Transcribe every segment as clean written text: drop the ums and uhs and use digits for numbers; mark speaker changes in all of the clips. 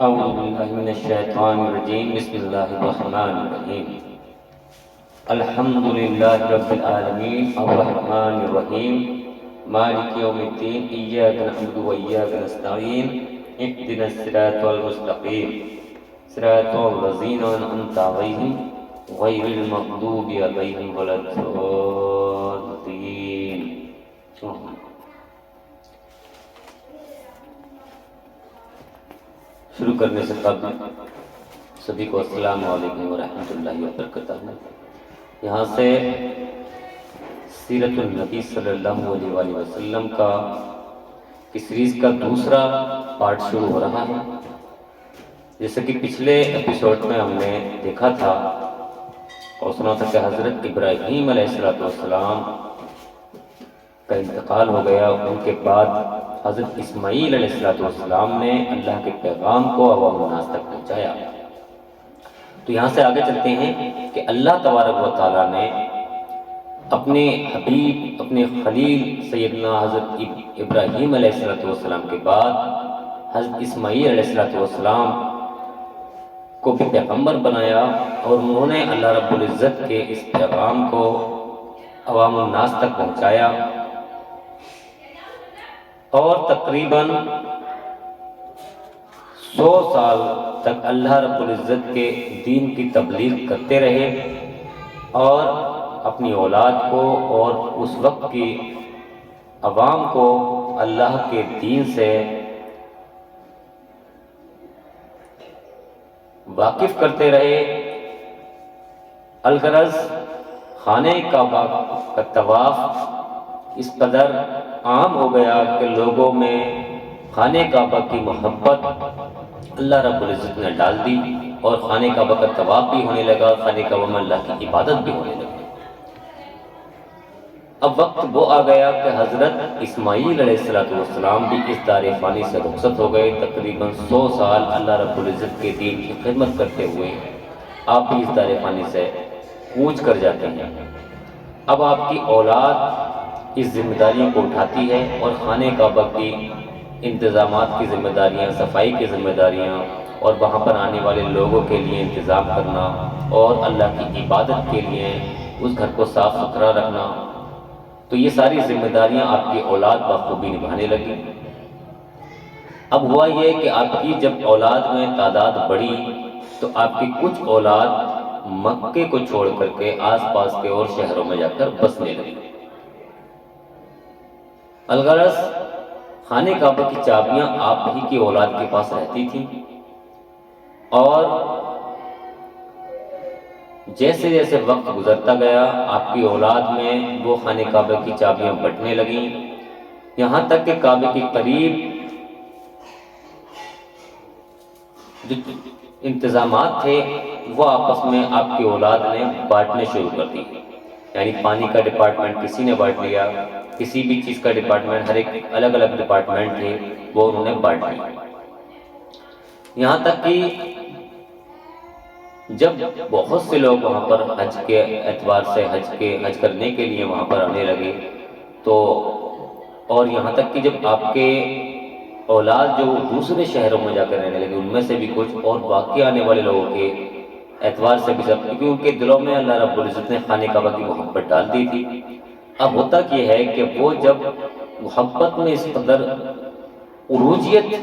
Speaker 1: اعوذ باللہ من الشیطان الرجیم بسم اللہ الرحمن الرحیم الحمد للہ رب العالمین الرحمن الرحیم مالک یوم الدین ایاک نعبد و ایاک نستعین اهدنا الصراط المستقیم صراط الذین انعمت علیہم غیر المغضوب علیہم ولا الضالین۔ شروع کرنے سے قبل سبھی کو السلام علیکم ورحمۃ اللہ وبرکاتہ۔ یہاں سے سیرت النبی صلی اللہ علیہ وآلہ وسلم کی سیریز کا دوسرا پارٹ شروع ہو رہا ہے۔ جیسے کہ پچھلے ایپیسوڈ میں ہم نے دیکھا تھا اور سنا تھا کہ حضرت ابراہیم علیہ السلام کا انتقال ہو گیا، ان کے بعد حضرت اسماعیل علیہ السلام نے اللہ کے پیغام کو عوام الناس تک پہنچایا۔ تو یہاں سے آگے چلتے ہیں کہ اللہ تبارک و تعالیٰ نے اپنے حبیب، اپنے خلیل سیدنا حضرت ابراہیم علیہ السلام کے بعد حضرت اسماعیل علیہ السلام کو بھی پیغمبر بنایا، اور انہوں نے اللہ رب العزت کے اس پیغام کو عوام الناس تک پہنچایا، اور تقریباً 100 سال تک اللہ رب العزت کے دین کی تبلیغ کرتے رہے، اور اپنی اولاد کو اور اس وقت کی عوام کو اللہ کے دین سے واقف کرتے رہے۔ الغرض خانہ کعبہ کا طواف اس قدر عام ہو گیا کہ لوگوں میں خانہ کعبہ کی محبت اللہ رب العزت نے ڈال دی، اور خانہ کعبہ کا طواف بھی ہونے لگا، خانہ کعبہ میں اللہ کی عبادت بھی ہونے لگی۔ اب وقت وہ آ گیا کہ حضرت اسماعیل علیہ السلام بھی اس دار فانی سے رخصت ہو گئے۔ تقریباً 100 سال اللہ رب العزت کے دین کی خدمت کرتے ہوئے آپ بھی اس دار فانی سے کوچ کر جاتے ہیں۔ اب آپ کی اولاد اس ذمہ داریوں کو اٹھاتی ہے، اور خانہ کعبہ کی انتظامات کی ذمہ داریاں، صفائی کی ذمہ داریاں، اور وہاں پر آنے والے لوگوں کے لیے انتظام کرنا، اور اللہ کی عبادت کے لیے اس گھر کو صاف ستھرا رکھنا، تو یہ ساری ذمہ داریاں آپ کی اولاد بخوبی نبھانے لگی۔ اب ہوا یہ کہ آپ کی جب اولاد میں تعداد بڑھی تو آپ کی کچھ اولاد مکے کو چھوڑ کر کے آس پاس کے اور شہروں میں جا کر بسنے لگی۔ الغرض خانہ کعبہ کی چابیاں آپ ہی کی اولاد کے پاس رہتی تھیں، اور جیسے جیسے وقت گزرتا گیا آپ کی اولاد میں وہ خانہ کعبہ کی چابیاں بٹنے لگیں، یہاں تک کہ کعبے کے قریب جو انتظامات تھے وہ آپس میں آپ کی اولاد نے بانٹنے شروع کر دی۔ یعنی پانی کا ڈپارٹمنٹ کسی نے بانٹ لیا، کسی بھی چیز کا ڈپارٹمنٹ، ہر ایک الگ الگ ڈپارٹمنٹ تھے وہ انہوں نے بانٹ لیا۔ یہاں تک کہ جب بہت سے لوگ وہاں پر حج کے اعتبار سے حج کرنے کے لیے وہاں پر آنے لگے، تو اور یہاں تک کہ جب آپ کے اولاد جو دوسرے شہروں میں جا کر رہنے لگے، ان میں سے بھی کچھ، اور باقی آنے والے لوگوں کے اعتبار سے بھی سب، کیونکہ ان کے دلوں میں اللہ رب العزت نے خانہ کعبہ کی محبت ڈال دی تھی۔ اب ہوتا یہ ہے کہ وہ جب محبت میں اس قدر عروجیت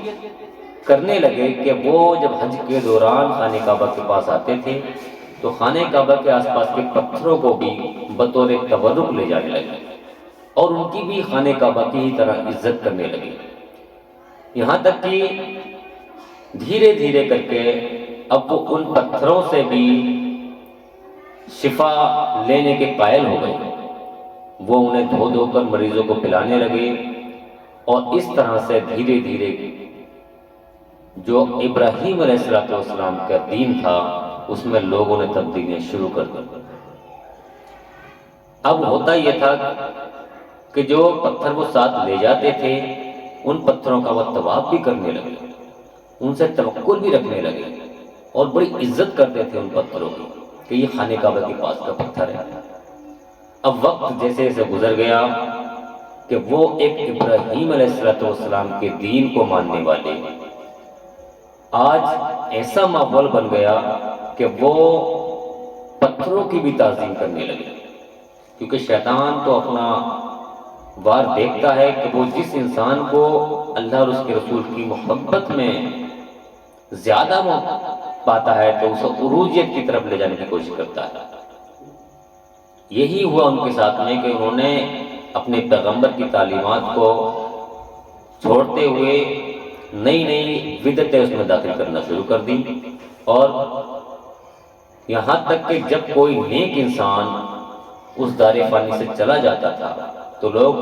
Speaker 1: کرنے لگے کہ وہ جب حج کے دوران خانہ کعبہ کے پاس آتے تھے تو خانہ کعبہ کے آس پاس کے پتھروں کو بھی بطور تبرک لے جانے لگے، اور ان کی بھی خانہ کعبہ کی ہی طرح عزت کرنے لگے، یہاں تک کہ دھیرے دھیرے کر کے اب وہ ان پتھروں سے بھی شفا لینے کے قائل ہو گئے۔ وہ انہیں دھو دھو کر مریضوں کو پلانے لگے، اور اس طرح سے دھیرے دھیرے جو ابراہیم علیہ السلام کا دین تھا اس میں لوگوں نے تبدیلیاں شروع کر دی۔ اب ہوتا یہ تھا کہ جو پتھر وہ ساتھ لے جاتے تھے ان پتھروں کا وہ طواف بھی کرنے لگے، ان سے توکل بھی رکھنے لگے، اور بڑی عزت کرتے تھے ان پتھروں کی کہ یہ خانہ کعبہ کے پاس کا پتھر ہے۔ اب وقت جیسے جیسے گزر گیا کہ وہ ایک ابراہیم علیہ السلام کے دین کو ماننے والے آج ایسا ماحول بن گیا کہ وہ پتھروں کی بھی تعظیم کرنے لگے، کیونکہ شیطان تو اپنا وار دیکھتا ہے کہ وہ جس انسان کو اللہ اور اس کے رسول کی محبت میں زیادہ پاتا ہے تو اسے عروجیت کی طرف لے جانے کی کوشش کرتا ہے۔ یہی ہوا ان کے ساتھ میں کہ انہوں نے اپنے پیغمبر کی تعلیمات کو چھوڑتے ہوئے نئی نئی بدعتیں اس میں داخل کرنا شروع کر دی، اور یہاں تک کہ جب کوئی نیک انسان اس دار فانی سے چلا جاتا تھا تو لوگ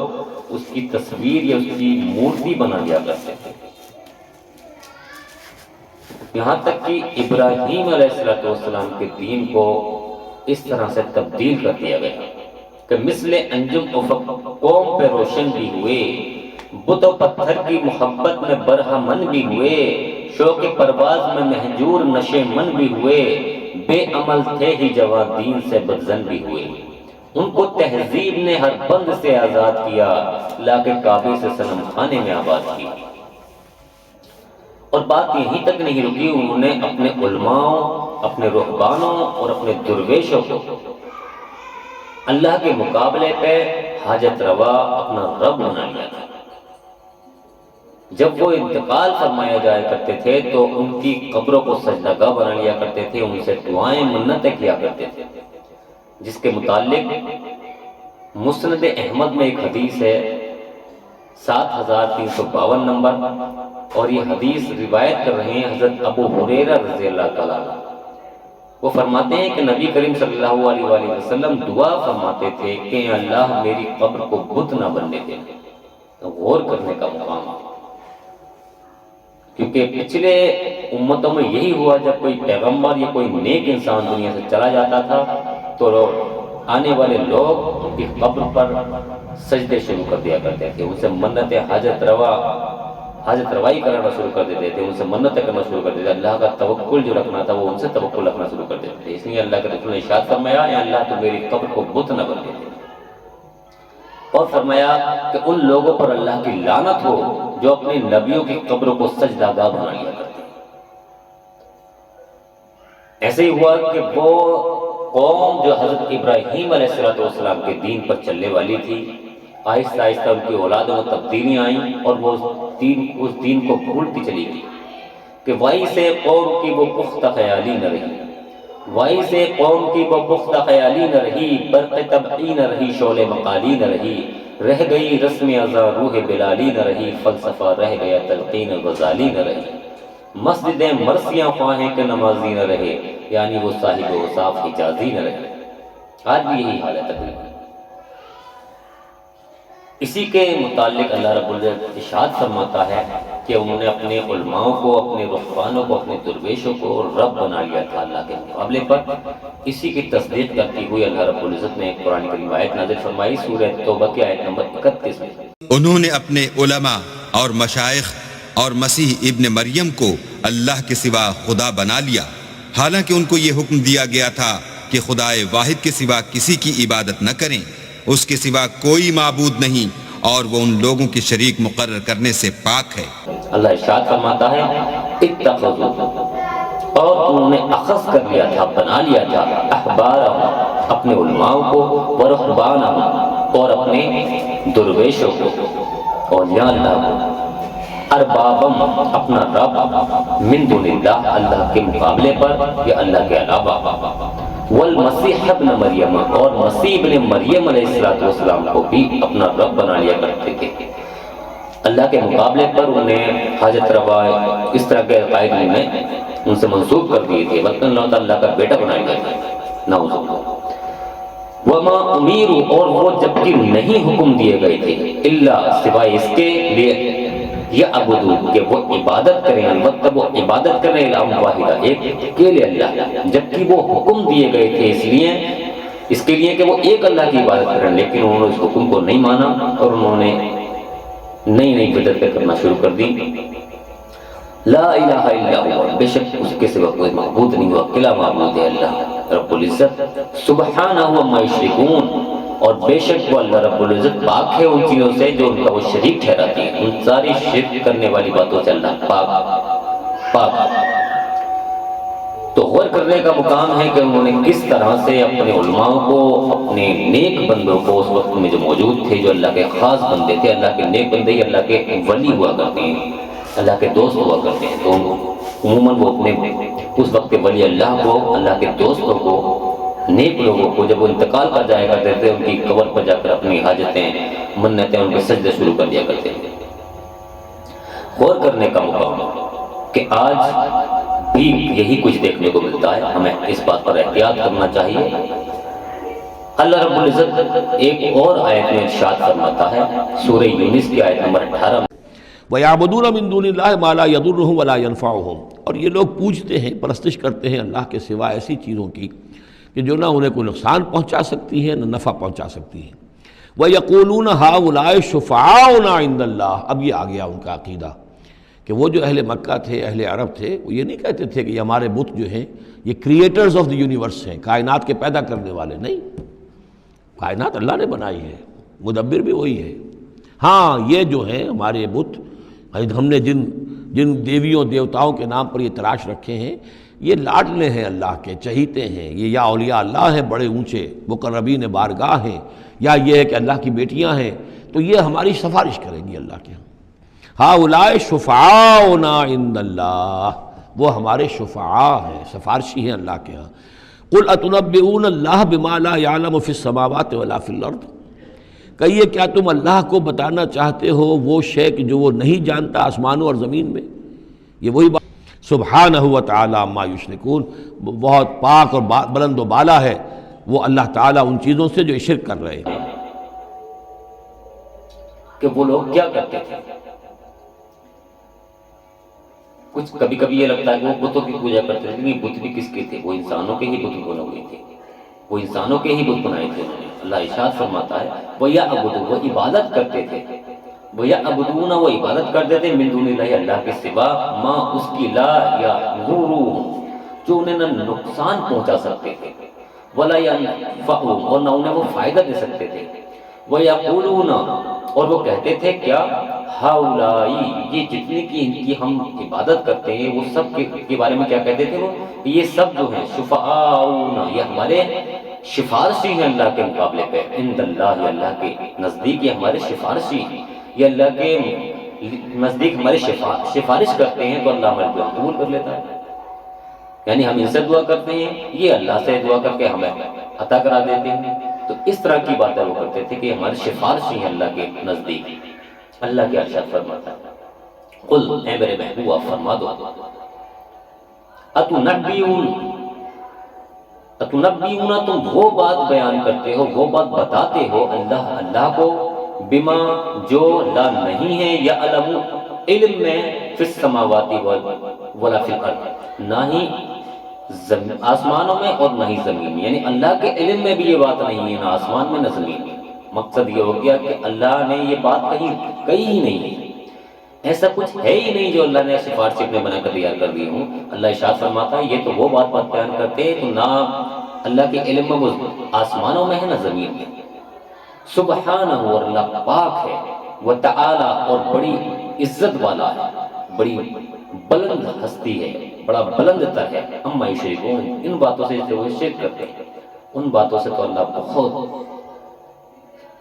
Speaker 1: اس کی تصویر یا اس کی مورتی بنا لیا کرتے تھے، یہاں تک کہ ابراہیم علیہ السلام کے دین کو اس طرح سے تبدیل کر دیا گیا کہ مثل انجم افق قوم پہ روشن بھی ہوئے، بت و پتھر کی محبت میں برہمن بھی ہوئے، شوق پرواز میں مہجور نشے من بھی ہوئے، بے عمل تھے ہی جوان دین سے بدزن بھی ہوئے، ان کو تہذیب نے ہر بند سے آزاد کیا، لا کے کعبے سے صنم خانے میں آباد کیا۔ اور بات یہیں تک نہیں رکی، انہوں نے اپنے علماء، اپنے رہبانوں اور اپنے درویشوں کو اللہ کے مقابلے پہ حاجت روا اپنا رب بنا لیا تھا۔ جب وہ انتقال فرمایا جایا کرتے تھے تو ان کی قبروں کو سجدہ گاہ بنا لیا کرتے تھے، ان سے دعائیں منتیں کیا کرتے تھے، جس کے متعلق مسند احمد میں ایک حدیث ہے 7352 نمبر، اور یہ حدیث روایت کر رہے ہیں حضرت ابو ہریرہ رضی اللہ تعالیٰ عنہ۔ وہ فرماتے ہیں کہ نبی کریم صلی اللہ علیہ وآلہ وسلم دعا فرماتے تھے کہ اللہ میری قبر کو بت نہ بننے دے۔ غور کرنے کا مقام ہے، کیونکہ پچھلے امتوں میں یہی ہوا، جب کوئی پیغمبر یا کوئی نیک انسان دنیا سے چلا جاتا تھا تو آنے والے لوگ ان کی قبر پر سجدے شروع کر دیا کرتے تھے، ان سے منتیں حاجت روائی کرانا شروع کر دیتے تھے، ان سے منتیں کرنا شروع کر دیتے تھے، اللہ کا توکل جو رکھنا تھا وہ ان سے توکل رکھنا شروع کر دیتے تھے۔ اس لیے اللہ کے رسول نے ارشاد فرمایا یا اللہ تو میری قبر کو بت نہ بن دے، اور فرمایا کہ ان لوگوں پر اللہ کی لعنت ہو جو اپنے نبیوں کی قبروں کو سجدہ گاہ بنا لیا کرتے۔ ایسے ہی ہوا کہ وہ قوم جو حضرت ابراہیم علیہ السلام کے دین پر چلنے والی تھی، آہستہ آہستہ ان کی اولادوں میں تبدیلیاں آئیں اور وہ اس دین کو بھولتی چلی گئی کہ وائی سے قوم کی وہ پختہ خیالی نہ رہی، وائی سے قوم کی وہ پختہ خیالی نہ رہی، برق طبعی نہ رہی، شعلے مقالی نہ رہی، رہ گئی رسم ازاں روح بلالی نہ رہی، فلسفہ رہ گیا تلقین غزالی نہ رہی، مسجدیں مرثیاں خواہیں کہ نمازی نہ رہے، یعنی وہ صاحب اوصاف حجازی نہ رہے۔ آج بھی یہی حال ہے تقریباً۔ اسی کے متعلق اللہ رب العزت ارشاد فرماتا ہے کہ انہوں نے اپنے علماء کو، اپنے رہبانوں کو، اپنے درویشوں کو رب بنا لیا تھا اللہ کے مقابلے پر۔ اسی کی تصدیق کرتی ہوئی اللہ رب العزت نے ایک قرآن کریم آیت نازل فرمائی سورہ توبہ کی آیت نمبر 31 میں۔
Speaker 2: انہوں نے اپنے علماء اور مشائخ اور مسیح ابن مریم کو اللہ کے سوا خدا بنا لیا، حالانکہ ان کو یہ حکم دیا گیا تھا کہ خدائے واحد کے سوا کسی کی عبادت نہ کریں، اس کے سوا کوئی معبود نہیں، اور وہ ان لوگوں کی شریک مقرر کرنے سے پاک ہے۔
Speaker 1: اللہ ارشاد فرماتا ہے اتخذوا، اور انہوں نے اخذ کر لیا تھا، بنا لیا تھا، احبارہم اپنے علماء کو، ورہبانہم اور اپنے درویشوں کو، اولیاء اللہ کو، اربابم اپنا رب، من دون اللہ اللہ کے مقابلے پر یا اللہ کے علاوہ، والمسیح ابن مریم اور مسیح ابن مریم علیہ السلام کو بھی اپنا رب بنا لیا کرتے تھے۔ اللہ کے مقابلے پر انہیں حاجت روا اس طرح کے عقائد میں ان سے منسوب کر دیے تھے، بلکہ اللہ تعالیٰ کا بیٹا بنا لیا تھا، نعوذ باللہ۔ وما امیروا، اور وہ جبکہ نہیں حکم دیے گئے تھے، الا سوائے اس کے لیے یا عبدو کہ وہ عبادت کریں، البتہ وہ عبادت کریں الہ واحدہ ایک اکیلے اللہ، جبکہ وہ حکم دیے گئے تھے اس کے لیے کہ وہ ایک اللہ کی عبادت کریں، لیکن انہوں نے اس حکم کو نہیں مانا اور انہوں نے نئی بدعتیں کرنا شروع کر دی۔ لا الہ الا ہوا، بے شک اس کے سوا کوئی معبود نہیں، وہ اکیلا معبود ہے اللہ رب العزت، سبحانہ عما یشرکون، اور بے شک وہ اللہ رب العزت پاک ہے ان چیزوں سے جو ان کا وہ شریک ٹھہراتی ہے، ان ساری شرک کرنے والی باتوں سے اللہ پاک۔ پاک۔ تو غور کرنے کا مقام ہے کہ انہوں نے کس طرح سے اپنے علماء کو، اپنے نیک بندوں کو اس وقت میں جو موجود تھے، جو اللہ کے خاص بندے تھے، اللہ کے نیک بندے ہی اللہ کے ولی ہوا کرتے ہیں، اللہ کے دوست ہوا کرتے ہیں، تو عموماً وہ اپنے اس وقت کے ولی اللہ کو، اللہ کے دوستوں کو، نیک لوگوں کو جب وہ انتقال کر جایا کرتے تھے، ان کی قبر پر جا کر اپنی حاجتیں، منتیں، ان کے سجدے شروع کر دیا کرتے تھے۔ غور کرنے کا مقام کہ آج بھی یہی کچھ دیکھنے کو ملتا ہے، ہمیں اس بات پر احتیاط کرنا چاہیے۔ اللہ رب العزت ایک اور آیت میں ارشاد فرماتا ہے، سورہ یونس کی آیت نمبر 18 میں،
Speaker 3: وَيَعْبُدُونَ مِن دُونِ اللَّهِ مَا لَا يَضُرُّهُمْ وَلَا يَنفَعُهُمْ، اور یہ لوگ پوجتے ہیں، پرستش کرتے ہیں اللہ کے سوا ایسی چیزوں کی کہ جو نہ انہیں کوئی نقصان پہنچا سکتی ہیں نہ نفع پہنچا سکتی ہیں۔ وَيَقُولُونَ هَؤُلَاءِ شُفَعَاؤُنَا عِندَ اللَّهِ، اب یہ آ گیا ان کا عقیدہ کہ وہ جو اہل مکہ تھے، اہل عرب تھے، وہ یہ نہیں کہتے تھے کہ یہ ہمارے بت جو ہیں یہ کریٹرز آف دی یونیورس ہیں، کائنات کے پیدا کرنے والے، نہیں، کائنات اللہ نے بنائی ہے، مدبر بھی وہی ہے۔ ہاں یہ جو ہیں ہمارے بت، ہم نے جن دیویوں دیوتاؤں کے نام پر یہ تراش رکھے ہیں، یہ لاڈلے ہیں اللہ کے، چہیتے ہیں، یہ یا اولیاء اللہ ہیں بڑے اونچے، مقربین بارگاہ ہیں، یا یہ ہے کہ اللہ کی بیٹیاں ہیں، تو یہ ہماری سفارش کریں گی اللہ کے ہاں۔ ہؤلاء شفعاؤنا عند اللہ، وہ ہمارے شفعاء ہیں، سفارشی ہیں اللہ کے ہاں۔ قل اتنبئون اللہ بما لا يعلم فی السماوات ولا فی الارض، کہیے کیا تم اللہ کو بتانا چاہتے ہو وہ شے کہ جو وہ نہیں جانتا آسمانوں اور زمین میں؟ یہ وہی بات، سبحانہ و تعالی عما یشرکون، بہت پاک اور بلند و بالا ہے وہ اللہ تعالیٰ ان چیزوں سے جو شرک کر رہے ہیں۔
Speaker 1: کہ وہ لوگ کیا کرتے تھے۔ کچھ کبھی کبھی یہ لگتا ہے کہ وہ بتوں کی پوجا کرتے تھے، لیکن بت بھی کس کے تھے؟ وہ انسانوں کے ہی بت بنے ہوئے تھے، وہ انسانوں کے ہی بت بنائے تھے انہوں نے۔ اللہ ارشاد فرماتا ہے وَيَعْبُدُونَ، وہ عبادت کرتے تھے، وَيَعْبُدُونَ، وہ عبادت کرتے تھے، مِن دُونِ اللَّهِ، اللہ کے سوا، مَا اس کی، لا يَضُرُّهُمْ، جو انہیں نہ نقصان پہنچا سکتے تھے، وَلَا يَنفَعُهُمْ، اور نہ انہیں وہ فائدہ دے سکتے تھے، وَيَقُولُونَ، اور وہ کہتے تھے کیا، ہؤلائی، یہ جتنے کی ان کی ہم عبادت کرتے ہیں وہ سب کے بارے میں کیا کہتے تھے وہ، یہ سب جو ہیں شفعاؤنا، یہ ہمارے سفارشی ہیں اللہ کے مقابلے پہ، عند اللہ، اللہ کے نزدیک یہ ہمارے سفارشی ہیں، یہ اللہ کے نزدیک ہمارے سفارش کرتے ہیں، تو اللہ ہمارے دعا قبول کر لیتا ہے۔ یعنی ہم ان سے دعا کرتے ہیں، یہ اللہ سے دعا کر کے ہمیں عطا کرا دیتے ہیں۔ تو اس طرح کی باتیں وہ کرتے تھے کہ ہمارے سفارشی ہیں اللہ کے نزدیک۔ اللہ کے ارشاد فرماتا ہے، قل، اے میرے محبوب آپ فرما دو، اتنبئون، تم وہ بات بیان کرتے ہو، وہ بات بتاتے ہو اللہ کو، بما، جو، لا نہیں ہے، یا علم میں، فی السماوات ولا فی الارض، نہ ہی آسمانوں میں اور نہ ہی زمین میں، یعنی اللہ کے علم میں بھی یہ بات نہیں ہے، نہ آسمان میں نہ زمین میں۔ مقصد یہ ہو گیا کہ اللہ نے یہ بات کہی ہی نہیں ہے، ایسا کچھ ہے ہی نہیں جو اللہ نے سفارش اپنے بنا کر تیار کر دی ہوں۔ اللہ ارشاد فرماتا ہے یہ تو وہ بات بیان کرتے ہیں تو نہ اللہ کے علم میں وہ آسمانوں میں ہے نہ زمین میں۔ سبحانہ، اور اللہ پاک ہے، وتعالی، اور بڑی عزت والا ہے، بڑی بلند ہستی ہے، بڑا بلند تر ہے، اما یشرکون، ان باتوں سے جو وہ شرک کرتے ہیں ان باتوں سے تو اللہ بہت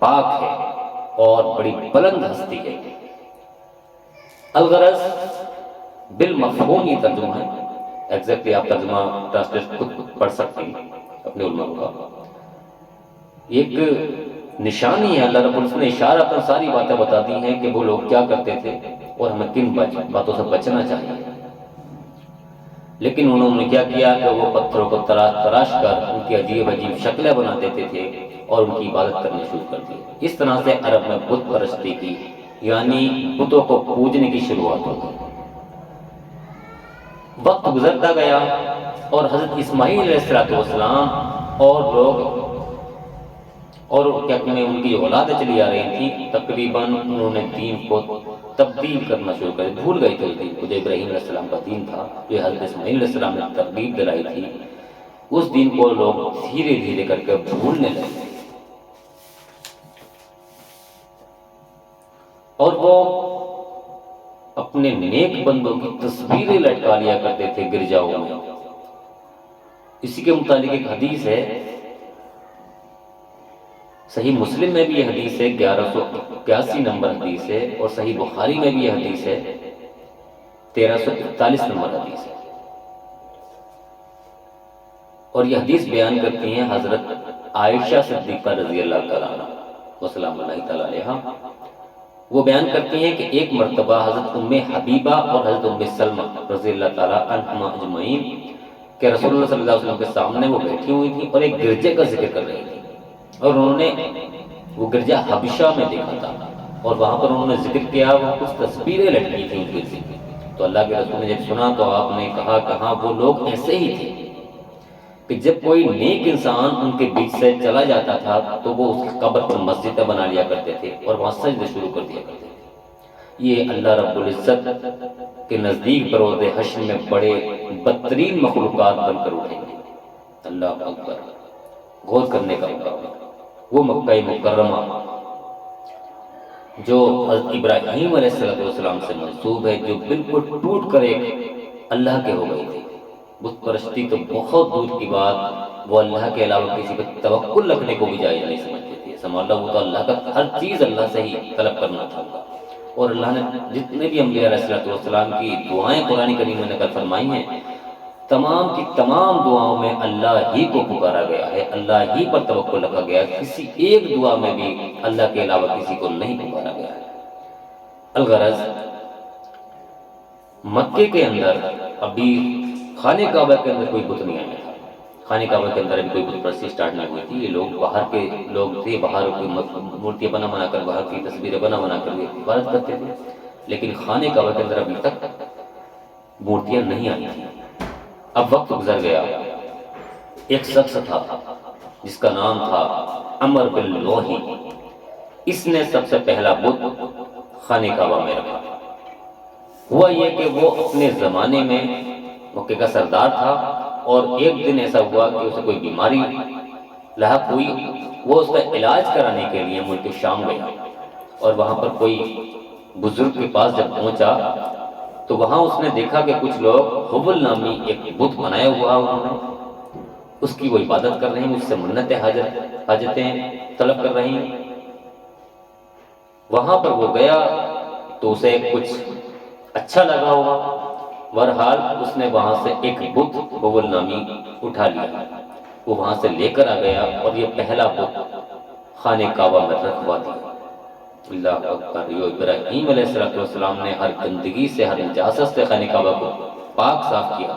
Speaker 1: پاک ہے اور بڑی بلند ہستی ہے۔ الغرض بالمفہوم یہ ترجمہ ہے، ایگزیکٹلی آپ ترجمہ ٹرانسلیٹ خود پڑھ سکتے ہیں اپنے علماء کا۔ ایک نشانی ہے، اللہ رب العزت نے اشارہ پر ساری باتیں بتا دی ہیں کہ وہ لوگ کیا کرتے تھے اور ہمیں کن باتوں سے بچنا چاہیے۔ لیکن انہوں نے کیا کیا کہ وہ پتھروں کو تراش کر ان کی عجیب عجیب شکلیں بنا دیتے تھے اور ان کی عبادت کرنی شروع کر دی۔ اس طرح سے عرب میں بت پرستی کی، یعنی بتوں کو پوجنے کی شروعات ہو گئی۔ وقت گزرتا گیا اور حضرت اسماعیل علیہ السلام اور لوگ اور کیا کہتے ہیں ان کی اولادیں چلی آ رہی تھی، تقریباً انہوں نے دین کو تبدیل کرنا شروع کر دیا، بھول گئی تھی اس دین کو جو ابراہیم علیہ السلام کا دین تھا، جو حضرت اسماعیل علیہ السلام نے ترغیب دلائی تھی، اس دین کو لوگ دھیرے دھیرے کر کے بھولنے لگے اور وہ اپنے نیک بندوں کی تصویریں لٹکا لیا کرتے تھے گرجاؤں میں۔ اسی کے متعلق ایک حدیث ہے، صحیح مسلم میں بھی یہ حدیث ہے، 1181 نمبر حدیث ہے، اور صحیح بخاری میں بھی یہ حدیث ہے، 1341 نمبر حدیث ہے۔ اور یہ حدیث بیان کرتی ہیں حضرت عائشہ صدیقہ رضی اللہ تعالیٰ عنہ وسلام اللہ تعالیٰ علیہا۔ وہ بیان کرتی ہیں کہ ایک مرتبہ حضرت ام حبیبہ اور حضرت ام سلمہ رضی اللہ تعالیٰ عنہما اجمعین کہ رسول اللہ صلی اللہ علیہ وسلم کے سامنے وہ بیٹھی ہوئی تھی اور ایک گرجے کا ذکر کر رہی تھی، اور انہوں نے وہ گرجا حبشہ میں دیکھا تھا، اور وہاں پر انہوں نے ذکر کیا، وہ کچھ تصویریں لٹکی تھیں اس گرجے کی۔ تو اللہ کے رسول نے جب سنا تو آپ نے کہا کہ ہاں وہ لوگ ایسے ہی تھے کہ جب کوئی نیک انسان ان کے بیچ سے چلا جاتا تھا تو وہ اس کی قبر پر مسجدیں بنا لیا کرتے تھے اور وہاں سجدے شروع کر دیا کرتے تھے۔ یہ اللہ رب العزت کے نزدیک بروز حشر میں بڑے بدترین مخلوقات بن کر اٹھیں گے۔ اللہ اکبر، غور کرنے کا مقام ہے۔ وہ مکہ مکرمہ جو حضرت ابراہیم علیہ السلام سے منسوب ہے، جو بالکل ٹوٹ کر ایک اللہ کے ہو گئی تھی۔ بت پرستی تو بہت دور کی بات، وہ اللہ کے علاوہ کسی پہ توکل رکھنے کو بھی جائز نہیں سمجھتے تھے۔ سمجھ وہ تو اللہ کا ہر چیز اللہ سے ہی طلب کرنا تھا، اور اللہ نے جتنے بھی انبیاء علیہ السلام کی دعائیں قرآن کریم میں نقل فرمائی ہیں، تمام کی تمام دعاؤں میں اللہ ہی کو پکارا گیا ہے، اللہ ہی پر توکل رکھا گیا ہے، کسی ایک دعا میں بھی اللہ کے علاوہ کسی کو نہیں پکارا گیا ہے۔ الغرض مکے کے اندر ابھی خانہ کعبہ کے اندر کوئی بت نہیں آیا تھا، خانہ کعبہ کے اندر ابھی کوئی بت پرستی سٹارٹ نہیں ہوئی تھی۔ یہ لوگ باہر کے لوگ تھے، باہر کوئی مورتیاں بنا کر، باہر کی تصویریں بنا کر عبادت کرتے تھے، لیکن خانہ کعبہ کے اندر ابھی تک مورتیاں نہیں آئی تھیں۔ اب وقت گزر گیا، ایک شخص تھا جس کا نام تھا عمر بن لوہی، اس نے سب سے پہلا بت خانہ کعبہ میں رکھا۔ ہوا یہ کہ وہ اپنے زمانے میں مکے کا سردار تھا، اور ایک دن ایسا ہوا کہ اسے کوئی بیماری لاحق ہوئی، وہ اس کا علاج کرانے کے لیے ملک شام گیا، اور وہاں پر کوئی بزرگ کے پاس جب پہنچا تو وہاں اس نے دیکھا کہ کچھ لوگ حبل نامی ایک بت بنایا ہوا انہوں نے، اس کی وہ عبادت کر رہے ہیں، اس سے منتیں حاجتیں طلب کر رہے ہیں۔ وہاں پر وہ گیا تو اسے کچھ اچھا لگا ہوا، بہرحال اس نے وہاں سے ایک بت حبل نامی اٹھا لیا، وہ وہاں سے لے کر آ گیا اور یہ پہلا بت خانہ کعبہ میں رکھوا دیا۔ اللہ اکبر! ابراہیم علیہ السلام نے ہر گندگی سے، ہر نجاست سے خانہ کعبہ کو پاک صاف کیا،